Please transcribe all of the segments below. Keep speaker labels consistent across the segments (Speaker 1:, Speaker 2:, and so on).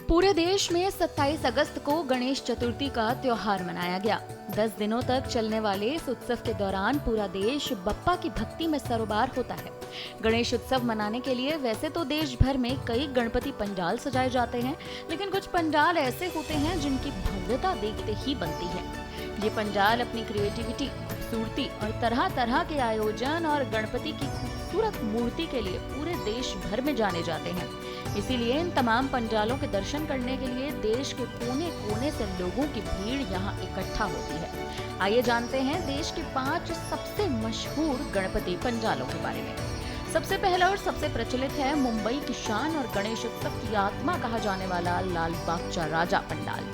Speaker 1: पूरे देश में 27 अगस्त को गणेश चतुर्थी का त्योहार मनाया गया। 10 दिनों तक चलने वाले इस उत्सव के दौरान पूरा देश बप्पा की भक्ति में सरोबार होता है। गणेश उत्सव मनाने के लिए वैसे तो देश भर में कई गणपति पंडाल सजाए जाते हैं, लेकिन कुछ पंडाल ऐसे होते हैं जिनकी भव्यता देखते ही बनती है। ये पंडाल अपनी क्रिएटिविटी, खूबसूरती और तरह तरह के आयोजन और गणपति की खूबसूरत मूर्ति के लिए पूरे देश भर में जाने जाते हैं। इसीलिए इन तमाम पंडालों के दर्शन करने के लिए देश के कोने कोने से लोगों की भीड़ यहाँ इकट्ठा होती है। आइए जानते हैं देश के 5 सबसे मशहूर गणपति पंडालों के बारे में। सबसे पहला और सबसे प्रचलित है मुंबई की शान और गणेश उत्सव की आत्मा कहा जाने वाला लाल बागचा राजा पंडाल,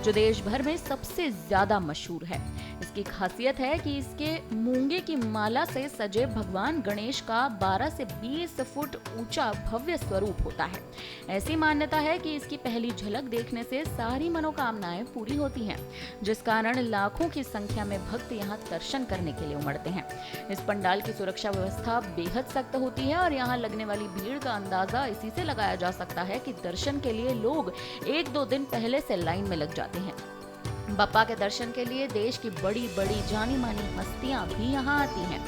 Speaker 1: जो देश भर में सबसे ज्यादा मशहूर है। इसकी खासियत है कि इसके मूंगे की माला से सजे भगवान गणेश का 12 से 20 फुट ऊंचा भव्य स्वरूप होता है। ऐसी मान्यता है कि इसकी पहली झलक देखने से सारी मनोकामनाएं पूरी होती हैं, जिस कारण लाखों की संख्या में भक्त यहाँ दर्शन करने के लिए उमड़ते हैं। इस पंडाल की सुरक्षा व्यवस्था बेहद सख्त होती है और यहाँ लगने वाली भीड़ का अंदाजा इसी से लगाया जा सकता है कि दर्शन के लिए लोग 1-2 दिन पहले से लाइन में लग जाते हैं। बप्पा के दर्शन के लिए देश की बड़ी बड़ी जानी मानी हस्तियां भी यहाँ आती हैं।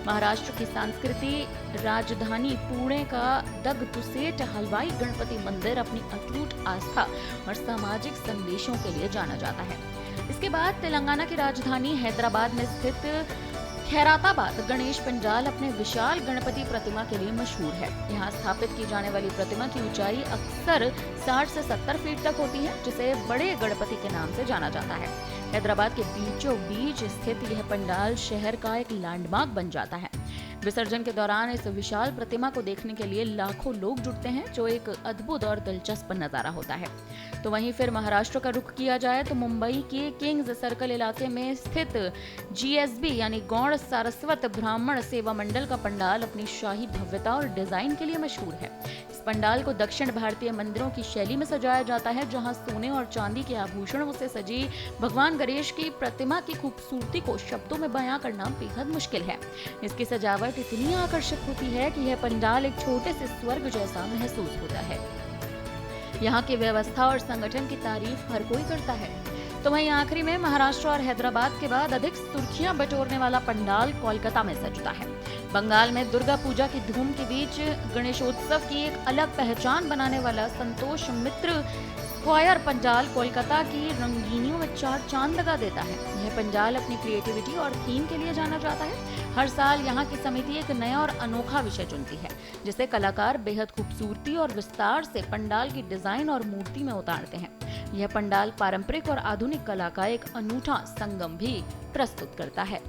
Speaker 1: महाराष्ट्र की सांस्कृति राजधानी पुणे का दगदूसेट हलवाई गणपति मंदिर अपनी अटूट आस्था और सामाजिक संदेशों के लिए जाना जाता है। इसके बाद तेलंगाना की राजधानी हैदराबाद में स्थित खैराताबाद गणेश पंडाल अपने विशाल गणपति प्रतिमा के लिए मशहूर है। यहाँ स्थापित की जाने वाली प्रतिमा की ऊंचाई अक्सर 60 से 70 फीट तक होती है, जिसे बड़े गणपति के नाम से जाना जाता है। हैदराबाद के बीचों बीच स्थित यह पंडाल शहर का एक लैंडमार्क बन जाता है। विसर्जन के दौरान इस विशाल प्रतिमा को देखने के लिए लाखों लोग जुटते हैं, जो एक अद्भुत और दिलचस्प नजारा होता है। तो वहीं फिर महाराष्ट्र का रुख किया जाए तो मुंबई के किंग्स सर्कल इलाके में स्थित GSB यानी गौड़ सारस्वत ब्राह्मण सेवा मंडल का पंडाल अपनी शाही भव्यता और डिजाइन के लिए मशहूर है। इस पंडाल को दक्षिण भारतीय मंदिरों की शैली में सजाया जाता है, जहां सोने और चांदी के आभूषणों से सजी भगवान गणेश की प्रतिमा की खूबसूरती को शब्दों में बयां करना बेहद मुश्किल है। इसकी सजावट इतनी आकर्षक होती है कि यह पंडाल एक छोटे से स्वर्ग जैसा महसूस होता है। यहाँ की व्यवस्था और संगठन की तारीफ हर कोई करता है। तो वहीं आखिरी में महाराष्ट्र और हैदराबाद के बाद अधिक सुर्खियां बटोरने वाला पंडाल कोलकाता में सजता है। बंगाल में दुर्गा पूजा की धूम के बीच गणेशोत्सव की एक अलग पहचान बनाने वाला संतोष मित्र स्क्वायर पंडाल कोलकाता की रंगीनियों में 4 चांद लगा देता है। यह पंडाल अपनी क्रिएटिविटी और थीम के लिए जाना जाता है। हर साल यहाँ की समिति एक नया और अनोखा विषय चुनती है, जिसे कलाकार बेहद खूबसूरती और विस्तार से पंडाल की डिजाइन और मूर्ति में उतारते हैं। यह पंडाल पारंपरिक और आधुनिक कला का एक अनूठा संगम भी प्रस्तुत करता है।